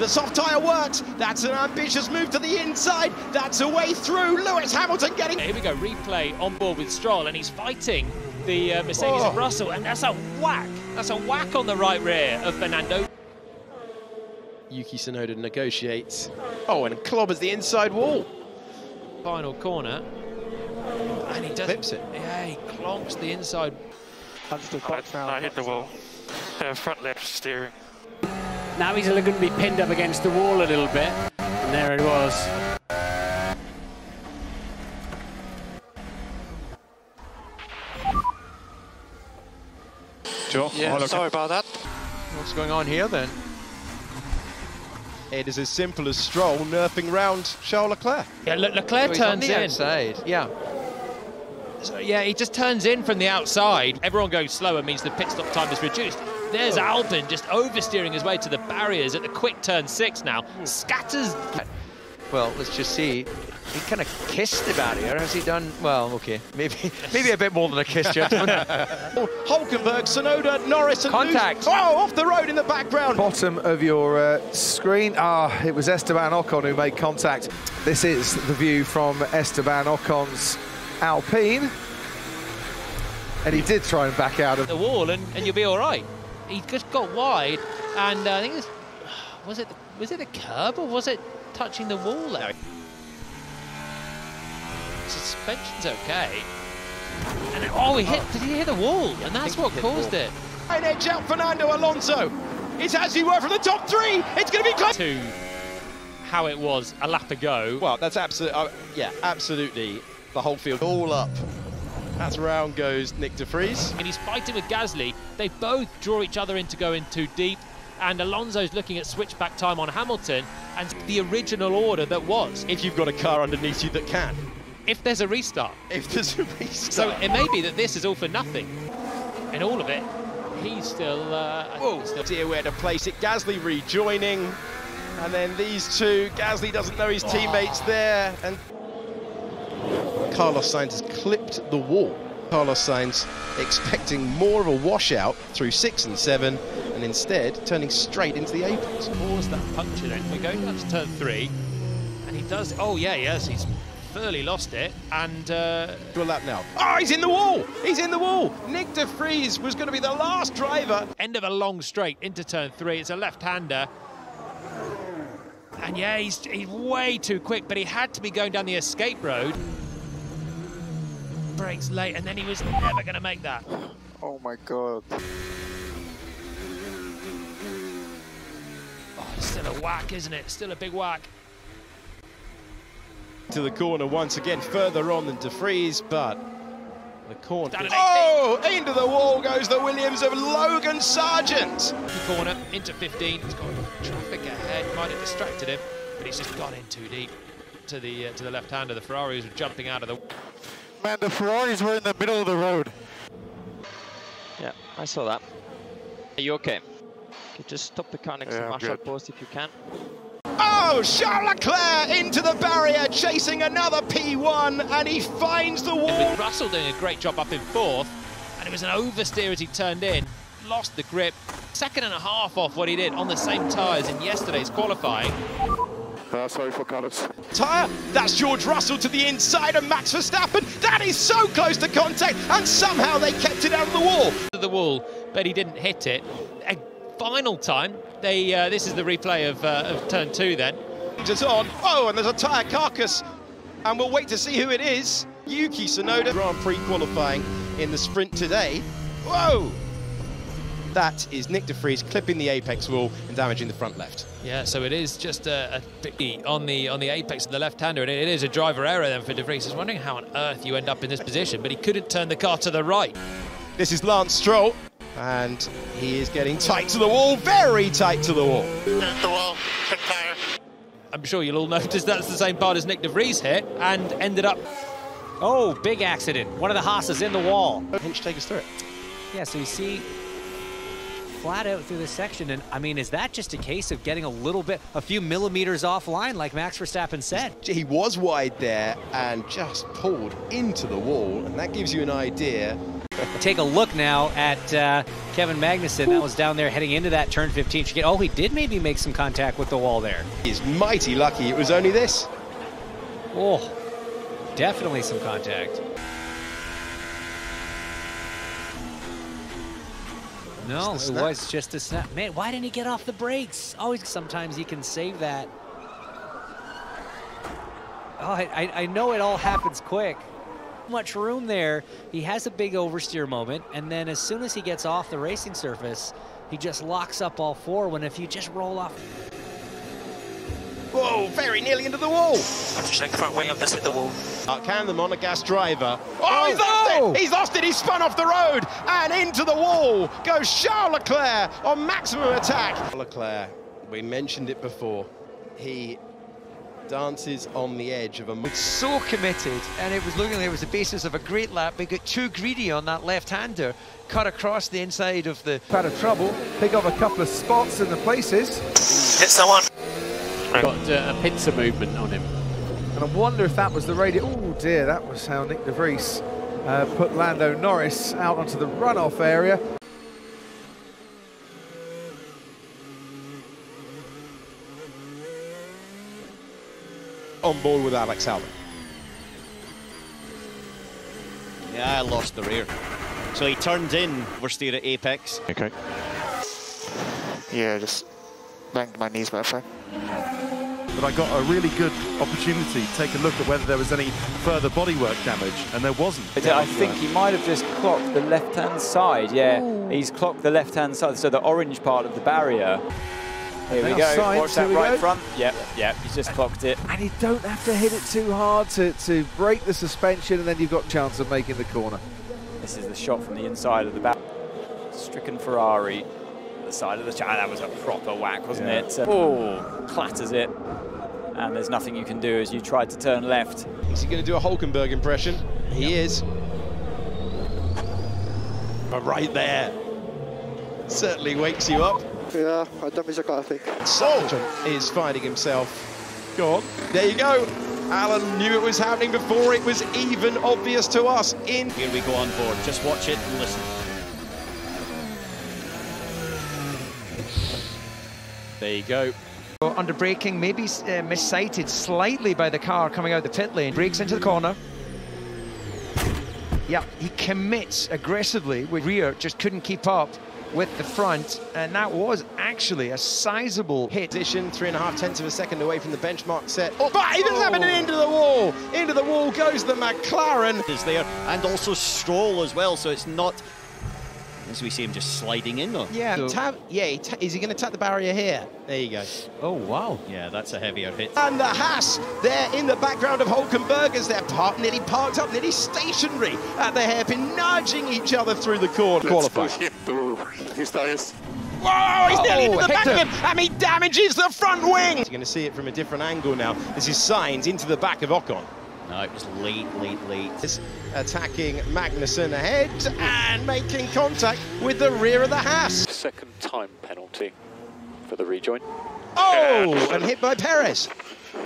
The soft tyre works. That's an ambitious move to the inside. That's a way through. Lewis Hamilton getting... Here we go, replay on board with Stroll, and he's fighting the Mercedes of Russell, and that's a whack. That's a whack on the right rear of Fernando. Yuki Tsunoda negotiates. Oh, and clobbers the inside wall. Final corner. And he does... Flips it. Yeah, he clonks the inside. I hit the wall. Front left steering. Now he's going to be pinned up against the wall a little bit, and there it was. Sure. Yeah, sorry about that. What's going on here then? It is as simple as Stroll nerfing round Charles Leclerc. Yeah, Leclerc turns in. Outside. Yeah. So, yeah, he just turns in from the outside. Everyone going slower means the pit stop time is reduced. There's Albon just oversteering his way to the barriers at the quick turn 6 now. Scatters. Well, let's just see. He kind of kissed the barrier. Has he done? Well, okay. Maybe a bit more than a kiss, gentlemen. Hulkenberg, Tsunoda, Norris and Contact. Lewis. Oh, off the road in the background. Bottom of your screen. It was Esteban Ocon who made contact. This is the view from Esteban Ocon's Alpine. And he did try and back out of the wall, and you'll be all right. He just got wide, and I think was it the curb or was it touching the wall there? Suspension's okay. And did he hit the wall? And that's what caused it. And edge out Fernando Alonso. It's as you were from the top 3. It's going to be close. To how it was a lap ago. Well, that's absolutely, yeah, absolutely. The whole field all up. As round goes Nick de Vries. And he's fighting with Gasly. They both draw each other into going too deep. And Alonso's looking at switchback time on Hamilton and the original order that was. If you've got a car underneath you that can. If there's a restart. If there's a restart. So it may be that this is all for nothing. In all of it, he's still... Dear where to place it. Gasly rejoining. And then these two. Gasly doesn't know his teammates there. And Carlos Sainz has clipped the wall. Carlos Sainz expecting more of a washout through 6 and 7, and instead turning straight into the apex. Pause that puncture then. We're going down to turn 3, and he does. Oh yeah, yes, he's thoroughly lost it, and to a lap now. Oh, he's in the wall! He's in the wall! Nick de Vries was going to be the last driver. End of a long straight into turn 3. It's a left-hander. And yeah, he's way too quick, but he had to be going down the escape road. Brakes late, and then he was never going to make that. Oh my god. Oh, it's still a whack, isn't it? Still a big whack. To the corner once again, further on than de Vries, but the corner. Oh, into the wall goes the Williams of Logan Sargent. Corner into 15. He's got traffic ahead. Might have distracted him, but he's just gone in too deep to the left-hander. The Ferraris were jumping out of the. Man, the Ferraris were in the middle of the road. Yeah, I saw that. Are you okay? Okay, just stop the car next to Marshall Post if you can. Oh, Charles Leclerc into the barrier, chasing another P1, and he finds the wall. With Russell doing a great job up in 4th, and it was an oversteer as he turned in, lost the grip. 2.5 off what he did on the same tyres in yesterday's qualifying. Sorry for Carlos. Tyre, that's George Russell to the inside of Max Verstappen. That is so close to contact, and somehow they kept it out of the wall. The wall, but he didn't hit it. A final time, this is the replay of turn 2 then. It's on. Oh, and there's a tyre carcass, and we'll wait to see who it is. Yuki Tsunoda. Grand Prix qualifying in the sprint today. Whoa! That is Nick de Vries clipping the apex wall and damaging the front left. Yeah, so it is just a biggie on the apex of the left-hander, and it is a driver error then for de Vries. I was wondering how on earth you end up in this position, but he couldn't turn the car to the right. This is Lance Stroll, and he is getting tight to the wall, very tight to the wall. The wall, tire. I'm sure you'll all notice that's the same part as Nick de Vries hit, and ended up... Oh, big accident. One of the Haas's in the wall. Hinch, take us through it. Yeah, so you see flat out through this section, and I mean, is that just a case of getting a few millimeters offline, like Max Verstappen said? He was wide there and just pulled into the wall, and that gives you an idea. Take a look now at Kevin Magnussen. That was down there heading into that turn 15. Oh, he did maybe make some contact with the wall there. He's mighty lucky it was only this. Oh, definitely some contact. No, it was just a snap. Man, why didn't he get off the brakes? Always, sometimes he can save that. Oh, I know it all happens quick. Much room there. He has a big oversteer moment, and then as soon as he gets off the racing surface, he just locks up all four. When if you just roll off. Whoa, very nearly into the wall. I'm just checking front wing of this hit the wall. Can the monogas driver. Oh, he's lost it! He's lost it! He's spun off the road and into the wall goes Charles Leclerc on maximum attack. Leclerc, we mentioned it before. He dances on the edge of a... It's so committed, and it was looking like it was the basis of a great lap. They got too greedy on that left-hander, cut across the inside of the... Out of trouble, pick up a couple of spots in the places. Hit someone. Got a pincer movement on him. And I wonder if that was the radio. Oh dear, that was how Nick de Vries put Lando Norris out onto the runoff area. On board with Alex Albon. Yeah, I lost the rear. So he turned in oversteer at apex. Okay. Yeah, just banged my knees by a friend. But I got a really good opportunity to take a look at whether there was any further bodywork damage, and there wasn't. I think he might have just clocked the left-hand side. Yeah, he's clocked the left-hand side, so the orange part of the barrier. Here we go. Watch that right front. Yep, he's just clocked it. And you don't have to hit it too hard to break the suspension, and then you've got a chance of making the corner. This is the shot from the inside of the back. Stricken Ferrari. The side of the channel. That was a proper whack, wasn't it? Oh, clatters it. And there's nothing you can do as you try to turn left. Is he going to do a Hulkenberg impression? He is. But right there. Certainly wakes you up. Yeah, I damaged the car, I think. Sargent is finding himself. Go on. There you go. Alan knew it was happening before it was even obvious to us. Here we go on board. Just watch it and listen. There you go. Under braking, maybe missighted slightly by the car coming out the pit lane. Brakes into the corner. Yeah, he commits aggressively with rear, just couldn't keep up with the front, and that was actually a sizable hit. Position 3.5 tenths of a second away from the benchmark set. Oh, but even happening into the wall. Into the wall goes the McLaren. Is there, and also Stroll as well, so it's not, as we see him just sliding in though. Yeah, so, is he going to tap the barrier here? There you go. Oh, wow. Yeah, that's a heavier hit. And the Haas, there in the background of Hulkenberg as they're nearly parked up, nearly stationary at the hairpin, nudging each other through the corner. Qualifying. His tires. Whoa, he's nearly into the back of him, and he damages the front wing. You're going to see it from a different angle now. This is Sainz into the back of Ocon. No, it was late. Attacking Magnussen ahead and making contact with the rear of the Haas. Second time penalty for the rejoin. Oh, and hit by Perez.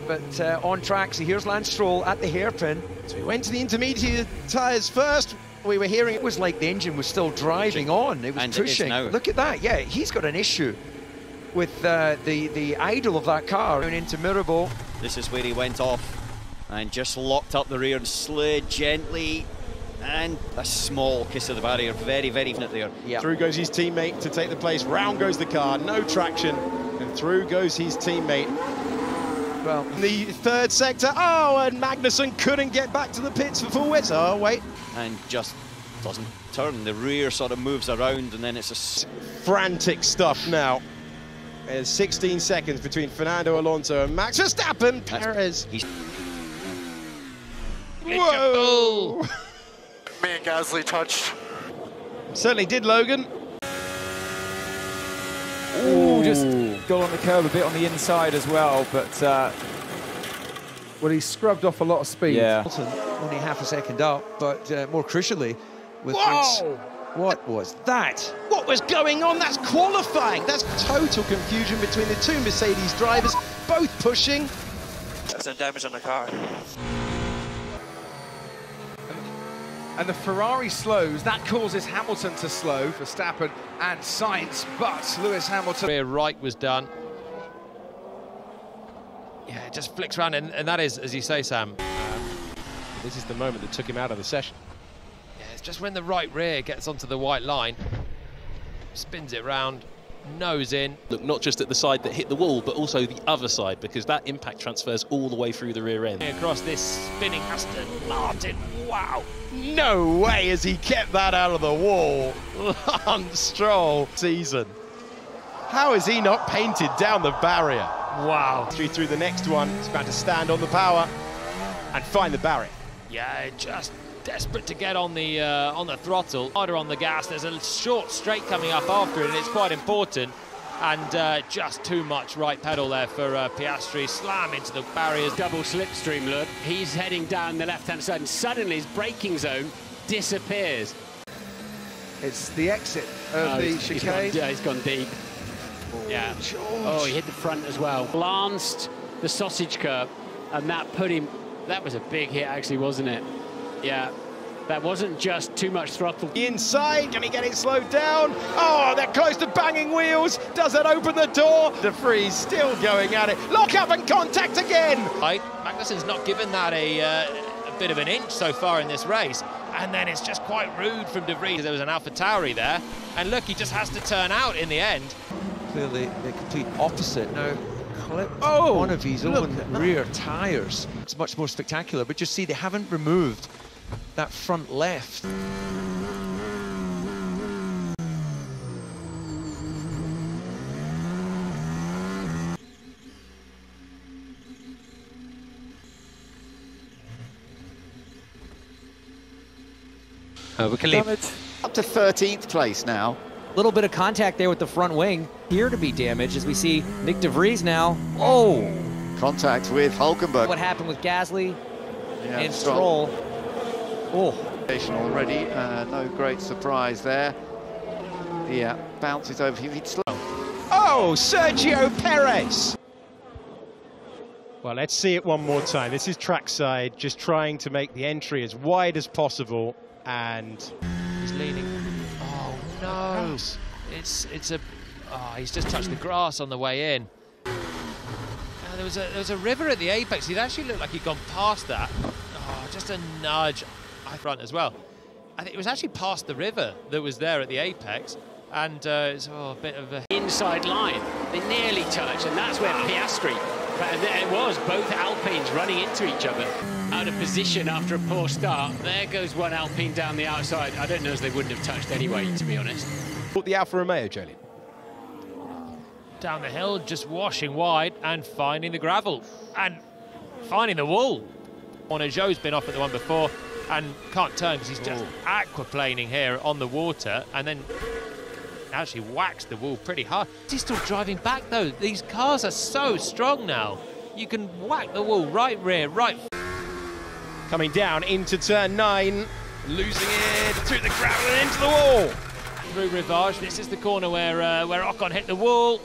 But on track, so here's Lance Stroll at the hairpin. So we went to the intermediate tyres first. We were hearing it was like the engine was still driving on. It was and pushing. Look at that. Yeah, he's got an issue with the idle of that car going into Mirabo. This is where he went off and just locked up the rear and slid gently, and a small kiss of the barrier, very definite there. Yep. Through goes his teammate to take the place, round goes the car, no traction, and through goes his teammate. Well, in the third sector, and Magnussen couldn't get back to the pits for full width. Oh, wait. And just doesn't turn, the rear sort of moves around, and then it's a... Frantic stuff now. There's 16 seconds between Fernando Alonso and Max Verstappen. Perez. Whoa! Me and Gasly touched. Certainly did, Logan. Ooh, just go on the curb a bit on the inside as well, but... well, he scrubbed off a lot of speed. Yeah. Only half a second up, but more crucially... with what was that? What was going on? That's qualifying. That's total confusion between the two Mercedes drivers, both pushing. There's some damage on the car. and the Ferrari slows. That causes Hamilton to slow, Verstappen and Sainz, but Lewis Hamilton... Rear right was done. Yeah, it just flicks around, and that is, as you say, Sam. This is the moment that took him out of the session. Yeah, it's just when the right rear gets onto the white line, spins it round, nose in. Look, not just at the side that hit the wall, but also the other side, because that impact transfers all the way through the rear end. Across this spinning Aston Martin, wow. No way has he kept that out of the wall. Lance Stroll season. How is he not painted down the barrier? Wow. Through the next one, he's about to stand on the power and find the barrier. Yeah, just desperate to get on the throttle. Harder on the gas. There's a short straight coming up after it, and it's quite important. And just too much right pedal there for Piastri. Slam into the barriers. Double slipstream, look. He's heading down the left-hand side, and suddenly his braking zone disappears. It's the exit of the chicane. He's gone deep. Yeah. George. Oh, he hit the front as well. Glanced the sausage curb, and that put him... That was a big hit, actually, wasn't it? Yeah. That wasn't just too much throttle. Inside, can he get it slowed down? Oh, they're close to banging wheels. Does it open the door? De Vries still going at it. Lock up and contact again. Right, Magnussen's not given that a bit of an inch so far in this race. And then it's just quite rude from De Vries. There was an AlphaTauri there. And look, he just has to turn out in the end. Clearly the complete opposite. Now, clipped one of his own rear tyres. It's much more spectacular, but just see, they haven't removed that front left. We can leave it. Up to 13th place now. A little bit of contact there with the front wing. Here to be damaged as we see Nick De Vries now. Oh! Contact with Hulkenberg. What happened with Gasly and Stroll. Oh. Already, no great surprise there. Yeah, bounces over him. He'd slow. Oh, Sergio Perez. Well, let's see it one more time. This is trackside, just trying to make the entry as wide as possible, and he's leaning. Oh no! It's a. Oh, he's just touched the grass on the way in. There was a river at the apex. He'd actually looked like he'd gone past that. Oh, just a nudge. Front as well. I think it was actually past the river that was there at the apex, and it's a bit of a inside line. They nearly touch, and that's where Piastri. It was both Alpines running into each other, out of position after a poor start. There goes one Alpine down the outside. I don't know as they wouldn't have touched anyway, to be honest. The Alfa Romeo, Jolien. Down the hill, just washing wide and finding the gravel and finding the wall. Joe's been off at the one before and can't turn because he's just aquaplaning here on the water, and then actually whacks the wall pretty hard. He's still driving back though. These cars are so strong now. You can whack the wall right rear, right. Coming down into turn 9, losing it through the gravel and into the wall. Through Rivage, this is the corner where Ocon hit the wall.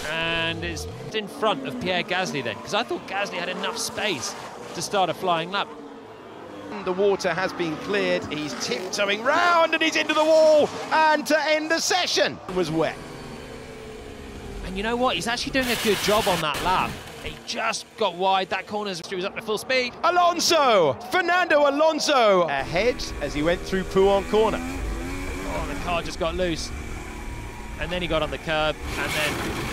And it's in front of Pierre Gasly then, because I thought Gasly had enough space to start a flying lap. The water has been cleared, he's tiptoeing round and he's into the wall, and to end the session was wet. And you know what, he's actually doing a good job on that lap. He just got wide, that corner was up to full speed. Alonso, Fernando Alonso, ahead as he went through Pouhon corner. Oh, the car just got loose. And then he got on the curb, and then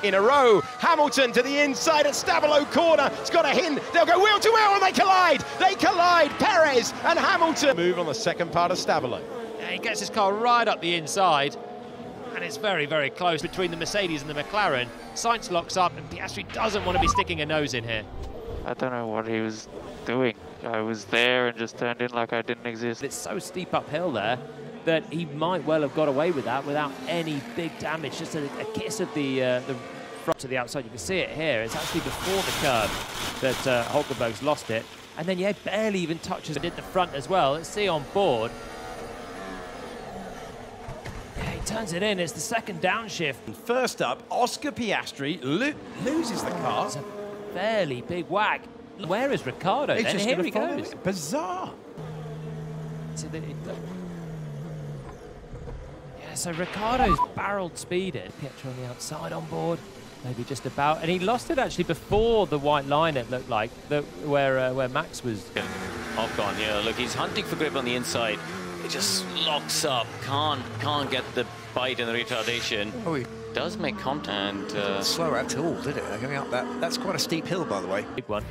in a row, Hamilton to the inside at Stabilo corner. It's got a hint. They'll go wheel to wheel and they collide. They collide. Perez and Hamilton move on the second part of Stabilo. Yeah, he gets his car right up the inside, and it's very, very close between the Mercedes and the McLaren. Sainz locks up, and Piastri doesn't want to be sticking a nose in here. I don't know what he was doing. I was there and just turned in like I didn't exist. It's so steep uphill there that he might well have got away with that without any big damage. Just a kiss of the front to the outside. You can see it here. It's actually before the curve that Hulkenberg's lost it. And then, yeah, barely even touches it at the front as well. Let's see on board. Yeah, he turns it in. It's the second downshift. First up, Oscar Piastri loses the car. It's a fairly big whack. Where is Ricardo? He's Then just here gonna he follow goes. it. Bizarre. So Ricardo's barreled speeded. Pietro on the outside on board, maybe just about, and he lost it actually before the white line. It looked like where Max was. Ocon here. Look, he's hunting for grip on the inside. He just locks up. Can't get the bite and the retardation. Oh, he does make contact and didn't slow at all, did it? Going up that's quite a steep hill, by the way. Big one.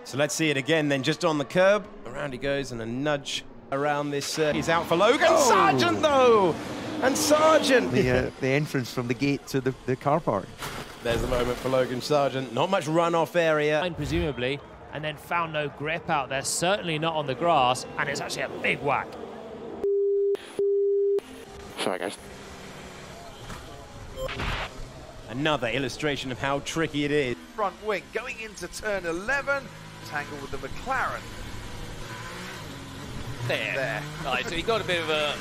So let's see it again then, just on the curb. Around he goes and a nudge around this. He's out for Logan. Oh. Sargent though! And Sargent! The entrance from the gate to the car park. There's the moment for Logan Sargent. Not much runoff area. And presumably, and then found no grip out there, certainly not on the grass, and it's actually a big whack. Sorry, guys. Another illustration of how tricky it is. Front wing going into turn 11, tangled with the McLaren. There. Right, so he got a bit of a...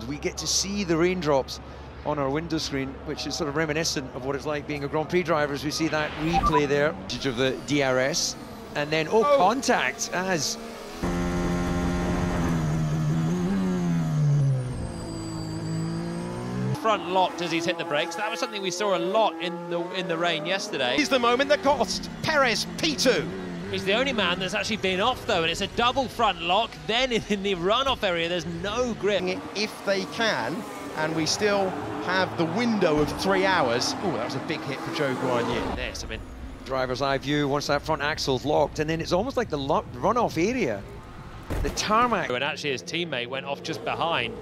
We get to see the raindrops on our window screen, which is sort of reminiscent of what it's like being a Grand Prix driver, as we see that replay there of the DRS. And then, contact as... Front locked as he's hit the brakes. That was something we saw a lot in the rain yesterday. Here's the moment that cost Perez P2. He's the only man that's actually been off, though, and it's a double front lock. Then in the runoff area, there's no grip. If they can, and we still have the window of 3 hours. Oh, that was a big hit for Joe Guanyin. There's something. Driver's eye view, once that front axle's locked, and then it's almost like the runoff area. The tarmac. And actually his teammate went off just behind,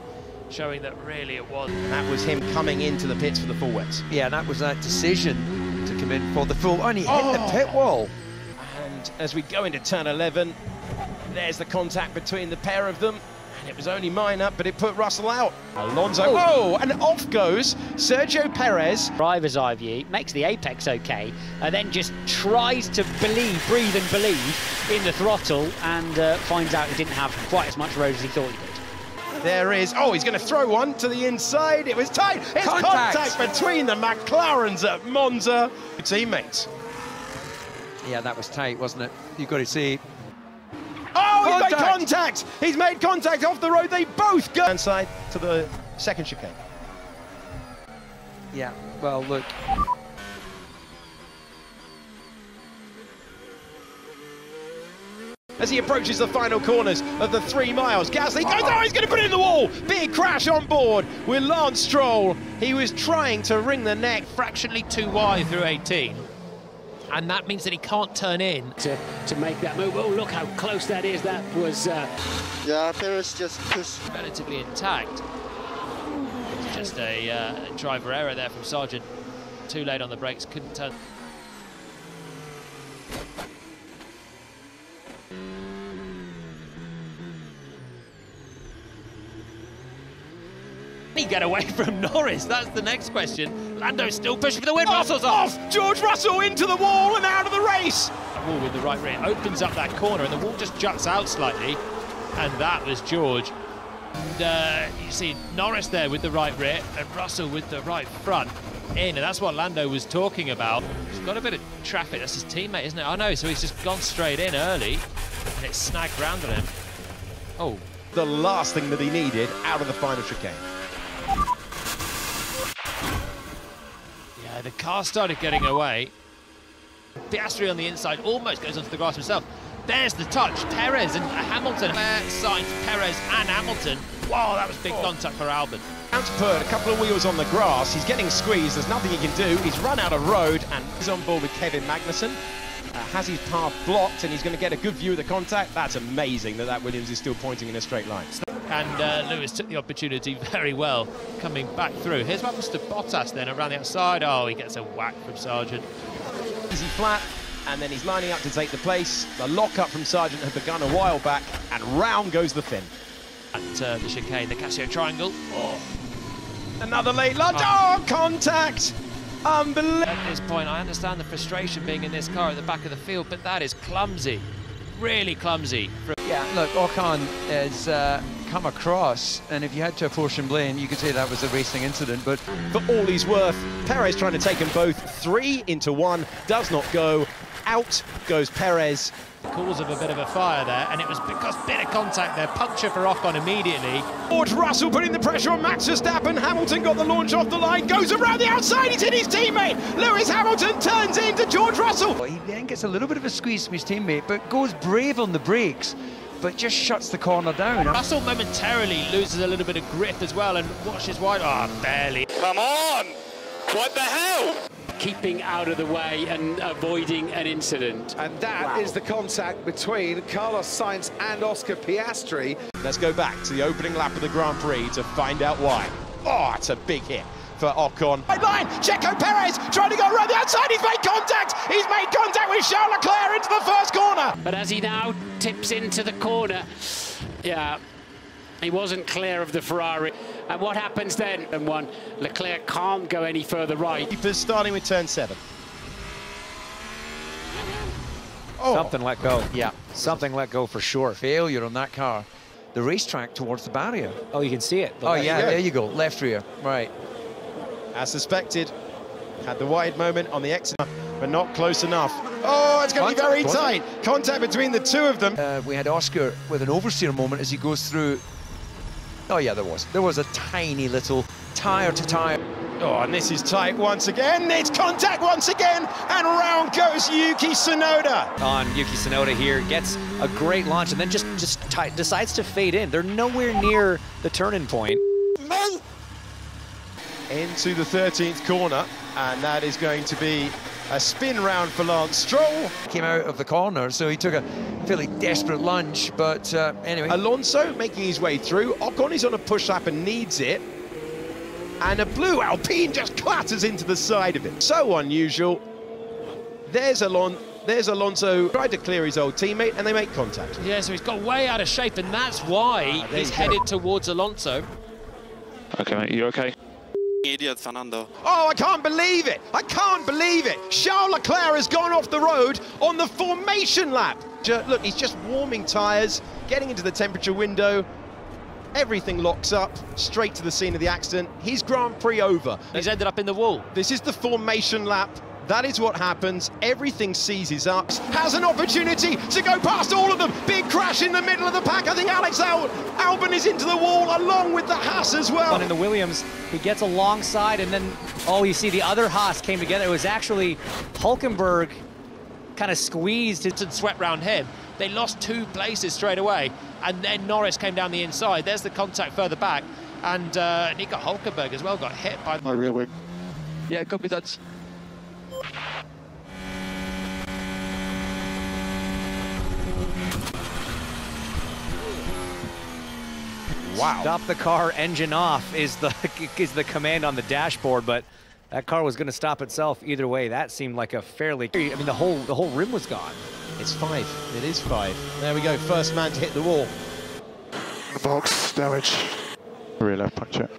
showing that really it was. That was him coming into the pits for the full wets. Yeah, that was that decision to come in for the full, and he hit the pit wall. And as we go into turn 11, there's the contact between the pair of them. And it was only minor, but it put Russell out. Alonso, and off goes Sergio Perez. Driver's eye view, makes the apex okay, and then just tries to breathe and believe in the throttle, and finds out he didn't have quite as much road as he thought he did. There is, he's going to throw one to the inside. It was tight. It's contact between the McLarens at Monza. Teammates. Yeah, that was tight, wasn't it? You've got to see. Oh, he's made contact! He's made contact off the road. They both go inside to the second chicane. Yeah, well, look. As he approaches the final corners of the 3 miles, Gasly goes, he's going to put it in the wall! Big crash on board with Lance Stroll. He was trying to wring the neck. Fractionally too wide through 18. And that means that he can't turn in. To make that move. Oh, look how close that is. That was... Yeah, Perez just pushed. Relatively intact. It's just a driver error there from Sargent. Too late on the brakes, couldn't turn. He get away from Norris? That's the next question. Lando's still pushing for the win. Russell's off. George Russell into the wall and out of the race. Wall with the right rear opens up that corner, and the wall just juts out slightly, and that was George. And you see Norris there with the right rear and Russell with the right front in, and that's what Lando was talking about. He's got a bit of traffic. That's his teammate, isn't it? Oh no, so he's just gone straight in early, and it's snagged round on him. Oh, the last thing that he needed out of the final chicane. Yeah, the car started getting away. Piastri on the inside almost goes onto the grass himself. There's the touch. Perez and Hamilton. Sainz, Perez and Hamilton. Wow, that was big contact for Albon. Bounce put a couple of wheels on the grass. He's getting squeezed. There's nothing he can do. He's run out of road and he's on board with Kevin Magnussen. Has his path blocked, and he's going to get a good view of the contact. That's amazing that Williams is still pointing in a straight line. And Lewis took the opportunity very well, coming back through. Here's what happens to Bottas then around the outside. Oh, he gets a whack from Sargent. Easy flat, and then he's lining up to take the place. The lock-up from Sargent had begun a while back, and round goes the Finn. At the chicane, the Casio triangle. Oh. Another late lunge. Oh, contact! Unbelievable. At this point, I understand the frustration being in this car at the back of the field, but that is clumsy. Really clumsy. Yeah, look, Ocon is come across, and if you had to apportion blame, you could say that was a racing incident, but for all he's worth, Perez trying to take them both 3 into 1, does not go. Out goes Perez. Cause of a bit of a fire there, and it was because bit of contact there, puncture for Ocon immediately. George Russell putting the pressure on Max Verstappen. Hamilton got the launch off the line, goes around the outside, he's hit his teammate. Lewis Hamilton turns into George Russell. He then gets a little bit of a squeeze from his teammate, but goes brave on the brakes, but just shuts the corner down. Russell momentarily loses a little bit of grip as well and watches wide. Oh, barely. Come on! What the hell? Keeping out of the way and avoiding an incident. And that is the contact between Carlos Sainz and Oscar Piastri. Let's go back to the opening lap of the Grand Prix to find out why. Oh, it's a big hit for Ocon. Right line, Checo Perez trying to go around the outside. He's made contact. He's made contact with Charles Leclerc into the first corner. But as he now tips into the corner, yeah, he wasn't clear of the Ferrari. And what happens then? And one, Leclerc can't go any further right. Keepers starting with turn 7. Oh. Something let go. Yeah. Something let go for sure. Failure on that car. The racetrack towards the barrier. Oh, you can see it. Oh, yeah, there you go. Left rear. Right. As suspected, had the wide moment on the exit, but not close enough. Oh, it's going to be very tight. Contact between the two of them. We had Oscar with an oversteer moment as he goes through. Oh, yeah, there was. There was a tiny little tyre to tyre. Oh, and this is tight once again. It's contact once again, and round goes Yuki Tsunoda. On Yuki Tsunoda here, gets a great launch, and then just decides to fade in. They're nowhere near the turning point. Into the 13th corner, and that is going to be a spin round for Lance Stroll. Came out of the corner, so he took a fairly desperate lunge, but anyway. Alonso making his way through. Ocon is on a push lap and needs it. And a blue Alpine just clatters into the side of it. So unusual. There's Alonso, tried to clear his old teammate, and they make contact. Yeah, so he's got way out of shape, and that's why he's headed towards Alonso. Okay, mate, you okay? Idiot, Fernando. Oh, I can't believe it! I can't believe it! Charles Leclerc has gone off the road on the formation lap. Look, he's just warming tyres, getting into the temperature window. Everything locks up, straight to the scene of the accident. His Grand Prix over. He's ended up in the wall. This is the formation lap. That is what happens. Everything seizes up. Has an opportunity to go past all of them. Big crash in the middle of the pack. I think Alex Albon is into the wall along with the Haas as well. And in the Williams, he gets alongside, and then, oh, you see the other Haas came together. It was actually Hulkenberg kind of squeezed and swept round him. They lost 2 places straight away, and then Norris came down the inside. There's the contact further back, and Nico Hulkenberg as well got hit by... My real wing. Yeah, copy that. Wow. Stop the car, engine off is the command on the dashboard, but that car was going to stop itself either way. That seemed like a fairly... I mean, the whole rim was gone. It's 5. It is 5. There we go. First man to hit the wall. Box damage. Rear left puncture.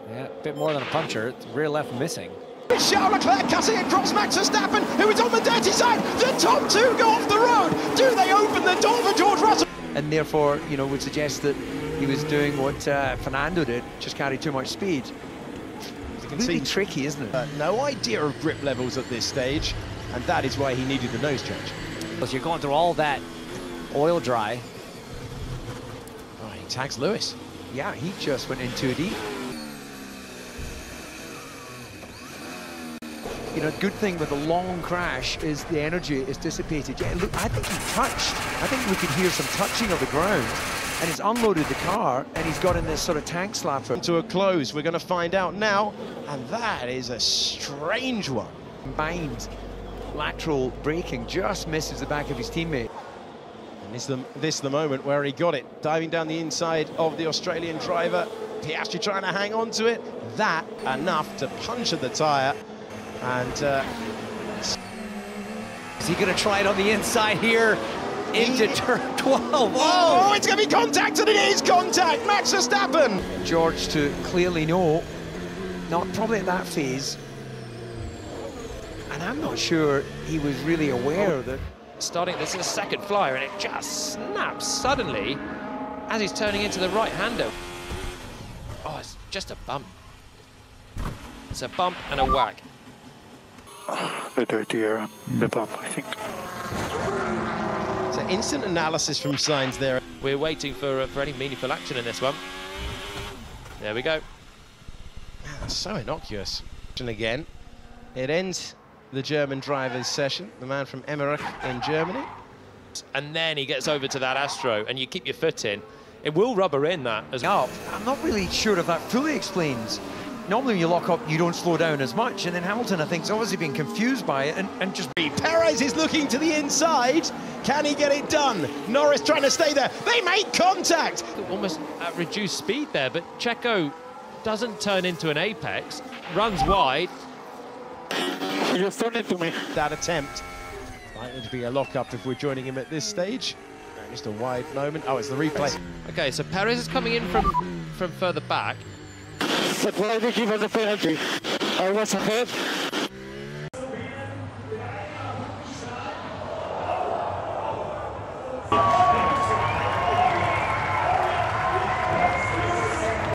Yeah, a bit more than a puncture. It's rear left missing. Charles Leclerc cutting across Max Verstappen, who is on the dirty side. The top 2 go off the road. Do they open the door for George Russell? And therefore, you know, would suggest that he was doing what Fernando did, just carry too much speed. You can really see tricky, isn't it? No idea of grip levels at this stage, and that is why he needed the nose change. Because you're going through all that oil dry. Oh, he tags Lewis. Yeah, he just went in too deep. You know, a good thing with a long crash is the energy is dissipated. Yeah, look, I think he touched. I think we could hear some touching of the ground, and he's unloaded the car, and he's got in this sort of tank slapper. To a close, we're going to find out now, and that is a strange one. Combined lateral braking just misses the back of his teammate. And this is the moment where he got it, diving down the inside of the Australian driver. Piastri trying to hang on to it. That enough to puncture the tyre. And is he going to try it on the inside here into turn 12? Oh, it's going to be contact, and it is contact. Max Verstappen. George to clearly know, not probably at that phase, and I'm not sure he was really aware that. This is a second flyer, and it just snaps suddenly. as he's turning into the right-hander. Oh, it's just a bump. It's a bump and a whack. The dirtier the bump, I think. So instant analysis from Sainz there. We're waiting for any meaningful action in this one. There we go. Man, that's so innocuous. And again, it ends the German driver's session, the man from Emmerich in Germany. And then he gets over to that Astro, and you keep your foot in. It will rubber in that as well. I'm not really sure if that fully explains. Normally when you lock up, you don't slow down as much, and then Hamilton, I think, is obviously being confused by it and just... Perez is looking to the inside. Can he get it done? Norris trying to stay there. They make contact. Almost at reduced speed there, but Checo doesn't turn into an apex, runs wide. You're throwing to me. That attempt. Likely to be a lockup if we're joining him at this stage. Just a wide moment. Oh, it's the replay. Okay, so Perez is coming in from further back. But why did they give us a penalty? I was ahead.